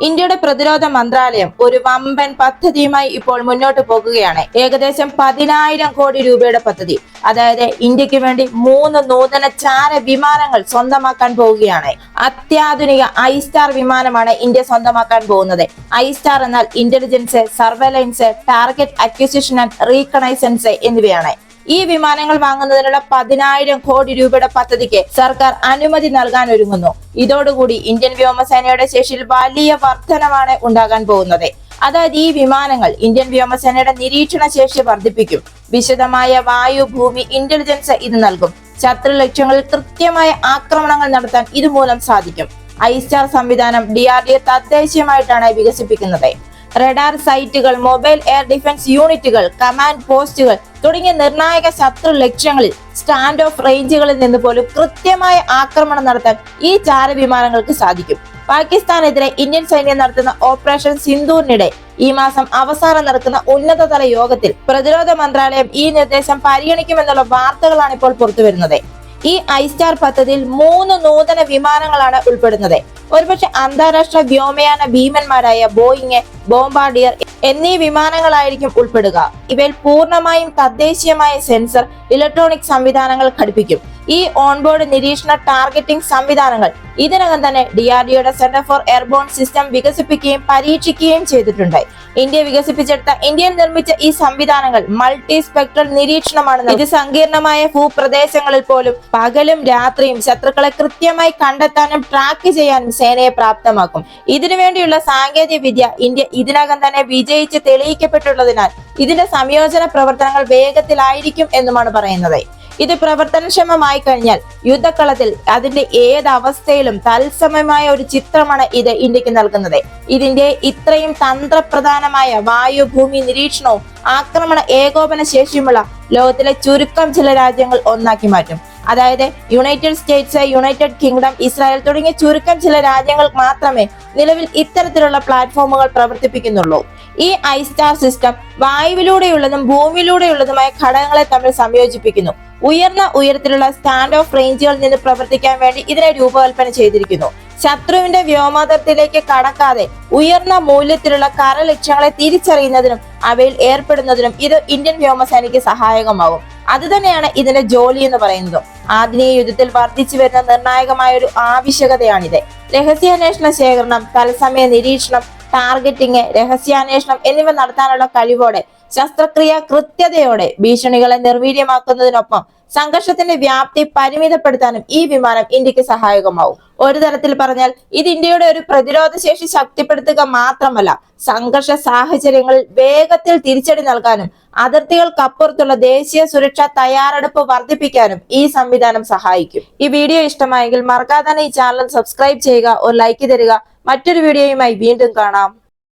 ഇന്ത്യയുടെ പ്രതിരോധ മന്ത്രാലയം ഒരു വമ്പൻ പദ്ധതിയുമായി ഇപ്പോൾ മുന്നോട്ട് പോകുകയാണ്. ഏകദേശം 10,000 കോടി രൂപയുടെ പദ്ധതി. അതായത് ഇന്ത്യക്ക് വേണ്ടി 3 നൂതന ചാര വിമാനങ്ങൾ സ്വന്തമാക്കാൻ പോവുകയാണ്. അത്യാധുനിക ഐ-സ്റ്റാർ വിമാനമാണ് ഇന്ത്യ സ്വന്തമാക്കാൻ പോകുന്നത്. ഐ-സ്റ്റാർ എന്നാൽ intelligence, surveillance, target acquisition and reconnaissance എന്നിവയാണ്. ഈ വിമാനങ്ങൾ വാങ്ങുന്നതിനുള്ള 10,000 കോടി രൂപയുടെ പദ്ധതിക്ക് സർക്കാർ അനുമതി നൽകാൻ ഒരുങ്ങുന്നു. ഇതോടുകൂടി ഇന്ത്യൻ വ്യോമസേനയുടെ ശേഷിയിൽ വലിയ വർധനമാണ് ഉണ്ടാകാൻ പോകുന്നത്. അതായത് ഈ വിമാനങ്ങൾ ഇന്ത്യൻ വ്യോമസേനയുടെ നിരീക്ഷണ ശേഷി വർദ്ധിപ്പിക്കും. വിശദമായ വായു, ഭൂമി ഇന്റലിജൻസ് ഇത് നൽകും. ശത്രു ലക്ഷ്യങ്ങളിൽ കൃത്യമായ ആക്രമണങ്ങൾ നടത്താൻ ഇതുമൂലം സാധിക്കും. ഐ-സ്റ്റാർ സംവിധാനം DRDO തദ്ദേശീയമായിട്ടാണ് വികസിപ്പിക്കുന്നത്. റഡാർ സൈറ്റുകൾ, മൊബൈൽ എയർ ഡിഫൻസ് യൂണിറ്റുകൾ, കമാൻഡ് പോസ്റ്റുകൾ തുടങ്ങിയ നിർണായക ശത്രു ലക്ഷ്യങ്ങളിൽ സ്റ്റാൻഡ് ഓഫ് റേഞ്ചുകളിൽ നിന്ന് പോലും കൃത്യമായ ആക്രമണം നടത്താൻ ഈ ചാര വിമാനങ്ങൾക്ക് സാധിക്കും. പാകിസ്ഥാനെതിരെ ഇന്ത്യൻ സൈന്യം നടത്തുന്ന ഓപ്പറേഷൻ സിന്ദൂറിനിടെ ഈ മാസം അവസാനം നടക്കുന്ന ഉന്നതതല യോഗത്തിൽ പ്രതിരോധ മന്ത്രാലയം ഈ നിർദ്ദേശം പരിഗണിക്കുമെന്നുള്ള വാർത്തകളാണ് ഇപ്പോൾ പുറത്തുവരുന്നത്. ഈ ഐ-സ്റ്റാർ പദ്ധതിയിൽ 3 നൂതന വിമാനങ്ങളാണ് ഉൾപ്പെടുന്നത്. ഒരുപക്ഷെ അന്താരാഷ്ട്ര വ്യോമയാന ഭീമന്മാരായ ബോയിങ്, ബോംബാർഡിയർ എന്നീ വിമാനങ്ങളായിരിക്കും ഉൾപ്പെടുക. ഇവയിൽ പൂർണ്ണമായും തദ്ദേശീയമായ സെൻസർ, ഇലക്ട്രോണിക് സംവിധാനങ്ങൾ ഘടിപ്പിക്കും. ഈ ഓൺബോർഡ് നിരീക്ഷണ ടാർഗറ്റിംഗ് സംവിധാനങ്ങൾ ഇതിനകം തന്നെ DRDOയുടെ സെന്റർ ഫോർ എയർബോൺ സിസ്റ്റം വികസിപ്പിക്കുകയും പരീക്ഷിക്കുകയും ചെയ്തിട്ടുണ്ട്. ഇന്ത്യ വികസിപ്പിച്ചെടുത്ത, ഇന്ത്യയിൽ നിർമ്മിച്ച ഈ സംവിധാനങ്ങൾ മൾട്ടി സ്പെക്ട്രൽ നിരീക്ഷണമാണ്. ഇത് സങ്കീർണമായ ഭൂപ്രദേശങ്ങളിൽ പോലും പകലും രാത്രിയും ശത്രുക്കളെ കൃത്യമായി കണ്ടെത്താനും ട്രാക്ക് ചെയ്യാനും സേനയെ പ്രാപ്തമാക്കും. ഇതിനുവേണ്ടിയുള്ള സാങ്കേതിക വിദ്യ ഇന്ത്യ ഇതിനകം തന്നെ വിജയിച്ച് തെളിയിക്കപ്പെട്ടുള്ളതിനാൽ ഇതിന്റെ സംയോജന പ്രവർത്തനങ്ങൾ വേഗത്തിലായിരിക്കും എന്നുമാണ് പറയുന്നത്. ഇത് പ്രവർത്തനക്ഷമമായി കഴിഞ്ഞാൽ യുദ്ധക്കളത്തിൽ അതിന്റെ ഏത് അവസ്ഥയിലും തത്സമയമായ ഒരു ചിത്രമാണ് ഇത് ഇന്ത്യക്ക് നൽകുന്നത്. ഇതിന്റെ ഇത്രയും തന്ത്രപ്രധാനമായ വായു, ഭൂമി നിരീക്ഷണവും ആക്രമണ ഏകോപന ശേഷിയുമുള്ള ലോകത്തിലെ ചുരുക്കം ചില രാജ്യങ്ങൾ ഒന്നാക്കി മാറ്റും. അതായത് United States, United kingdom, Israel തുടങ്ങിയ ചുരുക്കം ചില രാജ്യങ്ങൾ മാത്രമേ നിലവിൽ ഇത്തരത്തിലുള്ള പ്ലാറ്റ്ഫോമുകൾ പ്രവർത്തിപ്പിക്കുന്നുള്ളൂ. ഈ ഐ-സ്റ്റാർ സിസ്റ്റം വായുവിലൂടെയുള്ളതും ഭൂമിയിലൂടെയുള്ളതുമായ ഘടകങ്ങളെ തമ്മിൽ സംയോജിപ്പിക്കുന്നു. ഉയർന്ന ഉയരത്തിലുള്ള സ്റ്റാൻഡ് ഓഫ് റേഞ്ചുകളിൽ നിന്ന് പ്രവർത്തിക്കാൻ വേണ്ടി ഇതിനെ രൂപകൽപ്പന ചെയ്തിരിക്കുന്നു. ശത്രുവിന്റെ വ്യോമാതലത്തിലേക്ക് കടക്കാതെ ഉയർന്ന മൂല്യത്തിലുള്ള കര ലക്ഷ്യങ്ങളെ തിരിച്ചറിയുന്നതിനും അവയിൽ ഏർപ്പെടുന്നതിനും ഇത് ഇന്ത്യൻ വ്യോമസേനയ്ക്ക് സഹായകമാകും. അത് തന്നെയാണ് ഇതിന്റെ ജോലി എന്ന് പറയുന്നത്. ആധുനിക യുദ്ധത്തിൽ വർദ്ധിച്ചു വരുന്ന നിർണായകമായ ഒരു ആവശ്യകതയാണിത്. രഹസ്യാന്വേഷണ ശേഖരണം, തത്സമയ നിരീക്ഷണം, ടാർഗറ്റിംഗ്, രഹസ്യാന്വേഷണം എന്നിവ നടത്താനുള്ള കഴിവോടെ, ശസ്ത്രക്രിയ കൃത്യതയോടെ ഭീഷണികളെ നിർവീര്യമാക്കുന്നതിനൊപ്പം സംഘർഷത്തിന്റെ വ്യാപ്തി പരിമിതപ്പെടുത്താനും ഈ വിമാനം ഇന്ത്യക്ക് സഹായകമാവും. ഒരു തരത്തിൽ പറഞ്ഞാൽ ഇത് ഇന്ത്യയുടെ ഒരു പ്രതിരോധ ശേഷി ശക്തിപ്പെടുത്തുക മാത്രമല്ല, സംഘർഷ സാഹചര്യങ്ങളിൽ വേഗത്തിൽ തിരിച്ചടി നൽകാനും അതിർത്തികൾക്കപ്പുറത്തുള്ള ദേശീയ സുരക്ഷാ തയ്യാറെടുപ്പ് വർദ്ധിപ്പിക്കാനും ഈ സംവിധാനം സഹായിക്കും. ഈ വീഡിയോ ഇഷ്ടമായെങ്കിൽ മറക്കാതെ ഈ ചാനൽ സബ്സ്ക്രൈബ് ചെയ്യുക, ഒരു ലൈക്ക് തരിക. മറ്റൊരു വീഡിയോയുമായി വീണ്ടും കാണാം.